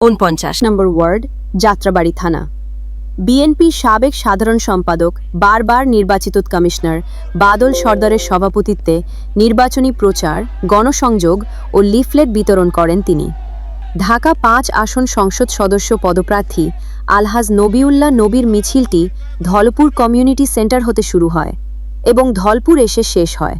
49 নম্বর word, Jatrabari থানা। বিএনপির সাবেক সাধারণ সম্পাদক, বারবার নির্বাচিত কমিশনার বাদল সরদারের সভাপতিত্বে নির্বাচনী প্রচার, গণসংযোগ ও লিফলেট বিতরণ করেন তিনি। ঢাকা ৫ আসন সংসদ সদস্য পদপ্রার্থী আলহাজ নবিউল্লাহ নবীর মিছিলটি ধলপুর কমিউনিটি সেন্টার হতে শুরু হয় এবং ধলপুর এসে শেষ হয়।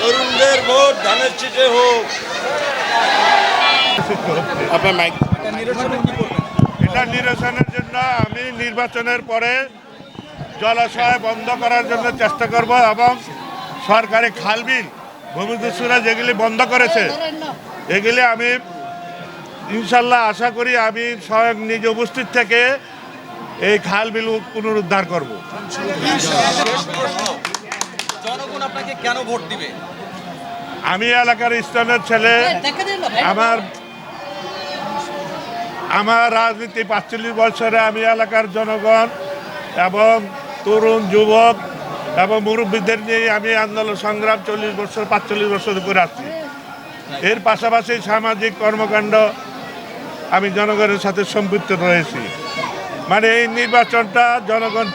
তরুণদের ভোট ধানের চিঠে হোক। এটা নিরসনের জন্য আমি নির্বাচনের পরে জলাশয় বন্ধ করার জন্য চেষ্টা করব এবং সরকারি খালবিল ভূমিদস্যুরা যেগুলি বন্ধ করেছে এগুলি আমি ইনশাল্লাহ আশা করি আমি স্বয়ং নিজে উপস্থিত থেকে এই খালবিল পুনরুদ্ধার করব। জনগণ আপনাকে কেন ভোট দিবে? আমি এলাকার স্থানীয় ছেলে, আমার রাজনীতি ৪৫ বছরে আমি এলাকার জনগণ এবং তরুণ যুবক এবং মুরব্বীদের নিয়ে আমি আন্দোলন সংগ্রাম ৪৫ বছর করে আসছি। এর পাশাপাশি সামাজিক কর্মকাণ্ড আমি জনগণের সাথে সম্পৃক্ত রয়েছি। মানে এই নির্বাচনটা জনগণ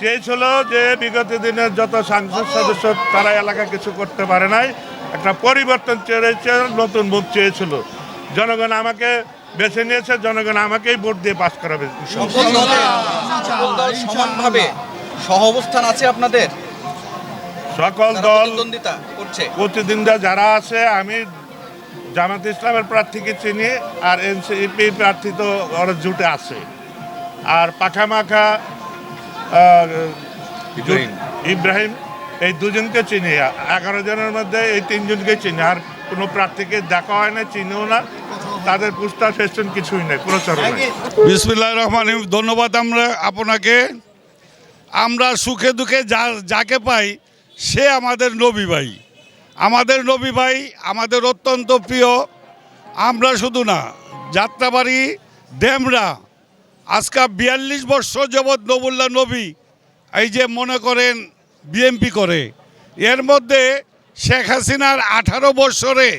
চেয়েছিল যে বিগত দিনের যত সংসদ সদস্য তারা এলাকা কিছু করতে পারে নাই, একটা পরিবর্তন চেয়েছে, নতুন মুখ চেয়েছিল। জনগণ আমাকে বেছে নিয়েছে, জনগণ আমাকেই ভোট দিয়ে পাস করাবে। সকল দল সমানভাবে সহ অবস্থান আছে আপনাদের? সকল দল প্রতিদ্বন্দ্বিতা যারা আছে, আমি জামাত ইসলামের প্রার্থীকে চিনি আর এনসিপি প্রার্থী তো ওরা জুটে আছে, আর পাখামাখা ইব্রাহিম এই দুজনকে চিনি। 11 জনের মধ্যে এই 3 জনকে চিনি, আর কোনো প্রার্থীকে দেখা হয় না, চিনিও না। তাদের পুস্টার ফেস্টুন কিছুই নেই, প্রচার নেই। বিসমিল্লাহির রহমানির রহিম। ধন্যবাদ আপনাকে। আমরা সুখে দুঃখে যাকে পাই সে আমাদের নবী ভাই। আমাদের অত্যন্ত প্রিয়। আমরা শুধু না, যাত্রাবাড়ি ডেমরা আজকে ৪২ বছর যাবৎ নবুল্লাহ নবী এই যে মনে করেন বিএমপি করে, এর মধ্যে শেখ হাসিনার 18 বছরে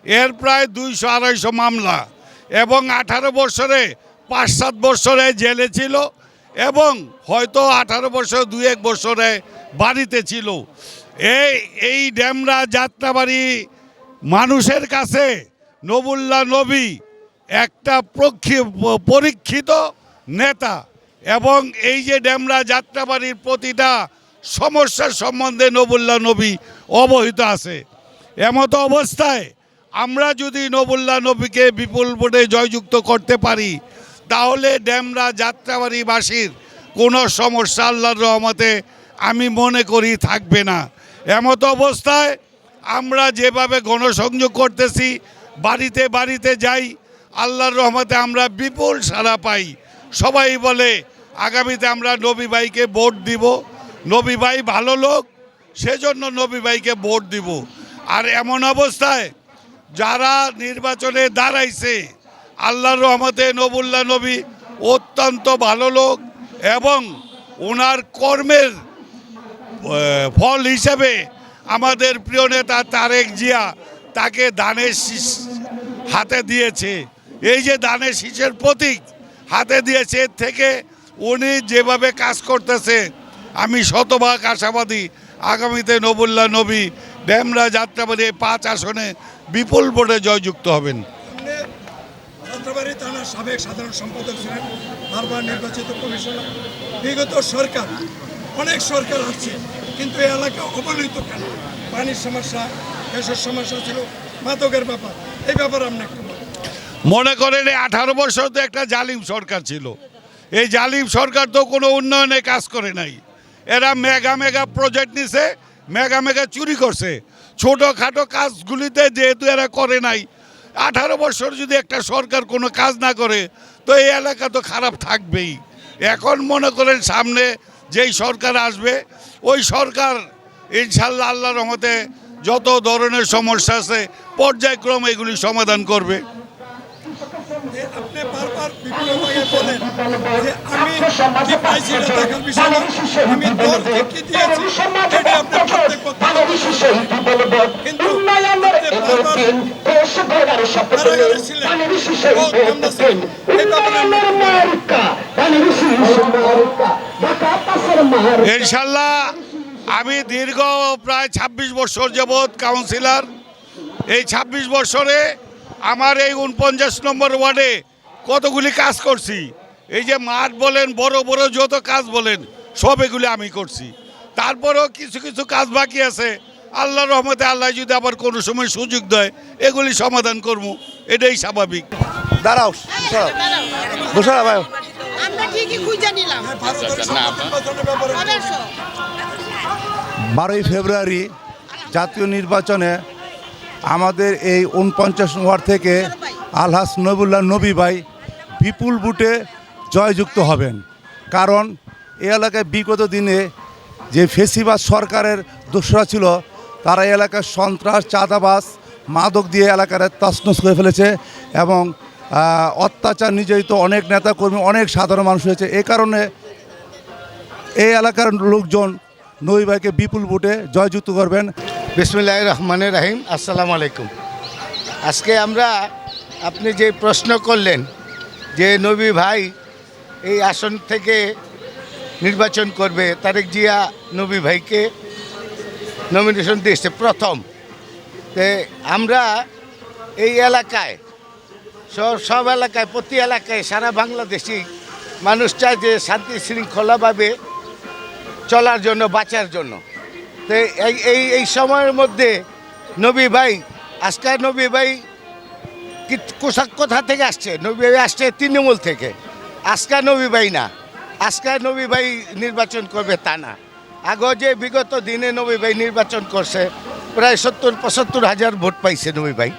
এর প্রায় 200-250 মামলা এবং 18 বছরে 5-7 বছরে জেলে ছিল এবং হয়তো 18 বছর 2-1 বছরে বাড়িতে ছিল। এই ডেমরা যাত্রাবাড়ি মানুষের কাছে নবুল্লাহ নবী একটা পরীক্ষিত নেতা এবং এই যে ডেমরা যাত্রাবাড়ির প্রতিটা সমস্যার সম্বন্ধে নবুল্লাহ নবী অবহিত আছে। এমতো অবস্থায় আমরা যদি নবুল্লাহ নবীকে বিপুল ভোটে জয়যুক্ত করতে পারি তাহলে ডেমরা যাত্রাবাড়িবাসীর কোনো সমস্যা আল্লাহর রহমতে আমি মনে করি থাকবে না। এমতো অবস্থায় আমরা যেভাবে গণসংযোগ করতেছি, বাড়িতে বাড়িতে যাই, আল্লাহর রহমতে আমরা বিপুল সাড়া পাই। সবাই বলে আগামীতে আমরা নবী ভাইকে ভোট দিব, নবী ভাই ভালো লোক, সেজন্য নবী ভাইকে ভোট দিব। আর এমন অবস্থায় যারা নির্বাচনে দাঁড়াইছে আল্লাহর রহমতে নবুল্লাহ নবী অত্যন্ত ভালো লোক এবং ওনার কর্মের ফল হিসেবে আমাদের প্রিয় নেতা তারেক জিয়া তাকে দানের শীষ হাতে দিয়েছে। এই যে দানের শীষের প্রতীক হাতে দিয়েছে, এর থেকে উনি যেভাবে কাজ করতেছে আমি শতভাগ আশাবাদী আগামীতে নবুল্লাহ নবী ডেমরা যাত্রাবাড়ি 5 আসনে বিপুল ভোটে জয়যুক্ত হবেন। যাত্রাবাড়ি থানার সাবেক সাধারণ সম্পাদক ছিলেন, বারবার নির্বাচিত কমিশনার। বিগত সরকার, অনেক সরকার আসছে, কিন্তু এই এলাকা অবহেলিত কেন? পানির সমস্যা, গ্যাসের সমস্যা ছিল, মাদকের ব্যাপার, এই ব্যাপারে আপনি একটু বলুন। মনে করেন 18 বছর তো একটা জালিম সরকার ছিল। এই জালিম সরকার তো কোনো উন্নয়নে কাজ করে নাই। এরা মেগা মেগা প্রজেক্ট নিছে, মেগা মেগা চুরি করছে। ছোটোখাটো কাজগুলিতে যেহেতু এরা করে নাই, 18 বছর যদি একটা সরকার কোনো কাজ না করে তো এই এলাকা তো খারাপ থাকবেই। এখন মনে করেন সামনে যেই সরকার আসবে ওই সরকার ইনশাল্লাহ আল্লাহর রহমতে যত ধরনের সমস্যা আছে পর্যায়ক্রমে এগুলি সমাধান করবে। আপনি বারবার বিভিন্ন জায়গায় বলেন যে আমি কি পাইছি এটা দেখার বিষয় না, আমি দলকে কি দিয়েছি এটা আপনি প্রত্যেক কথা কিন্তু কারাগারে ছিলেন, আমরা ছিলেন, এই ব্যাপারে ইনশাল্লাহ আমি দীর্ঘ প্রায় 26 বছর যাবৎ কাউন্সিলর। এই 26 বছরে আমার এই 49 নম্বর ওয়ার্ডে কতগুলি কাজ করছি। এই যে মাঠ বলেন, বড় বড় যত কাজ বলেন সব এগুলি আমি করছি। তারপরেও কিছু কিছু কাজ বাকি আছে। আল্লাহর রহমতে আল্লাহ যদি আবার কোনো সময় সুযোগ দেয় এগুলি সমাধান করব, এটাই স্বাভাবিক। দাঁড়াও বসে ভাই, আমরা ঠিকই খুঁজে নিলাম। ভারতের নির্বাচনের ব্যাপারে 12ই ফেব্রুয়ারি জাতীয় নির্বাচনে আমাদের এই 49 ওয়ার্ড থেকে আলহাজ নবুল্লাহ নবী ভাই বিপুল ভোটে জয়যুক্ত হবেন। কারণ এই এলাকায় বিগত দিনে যে ফেসিবাদ সরকারের দোসরা ছিল, তারা এই এলাকার সন্ত্রাস, চাঁদাবাজ, মাদক দিয়ে এলাকার তছনছ করে ফেলেছে এবং অত্যাচার নির্যাতিত অনেক নেতাকর্মী, অনেক সাধারণ মানুষ হয়েছে। এই কারণে এই এলাকার লোকজন নবী ভাইকে বিপুল ভোটে জয়যুক্ত করবেন। বিসমিল্লাহির রহমানির রহিম। আসসালামু আলাইকুম। আজকে আমরা, আপনি যে প্রশ্ন করলেন যে নবী ভাই এই আসন থেকে নির্বাচন করবে, তারেক জিয়া নবী ভাইকে নমিনেশন দিয়েছে প্রথম। তো আমরা এই এলাকায় সব এলাকায়, প্রতি এলাকায় সারা বাংলাদেশি মানুষ চায় যে শান্তি শৃঙ্খলাভাবে চলার জন্য, বাঁচার জন্য। তো এই সময়ের মধ্যে নবী ভাই, আজকাল নবী ভাই কোথা থেকে আসছে? নবী ভাই আসছে তৃণমূল থেকে। আজকাল নবী ভাই না, আজকাল নবী ভাই নির্বাচন করবে তা না। আগেও যে বিগত দিনে নবী ভাই নির্বাচন করছে, প্রায় 70-75 হাজার ভোট পাইছে নবী ভাই।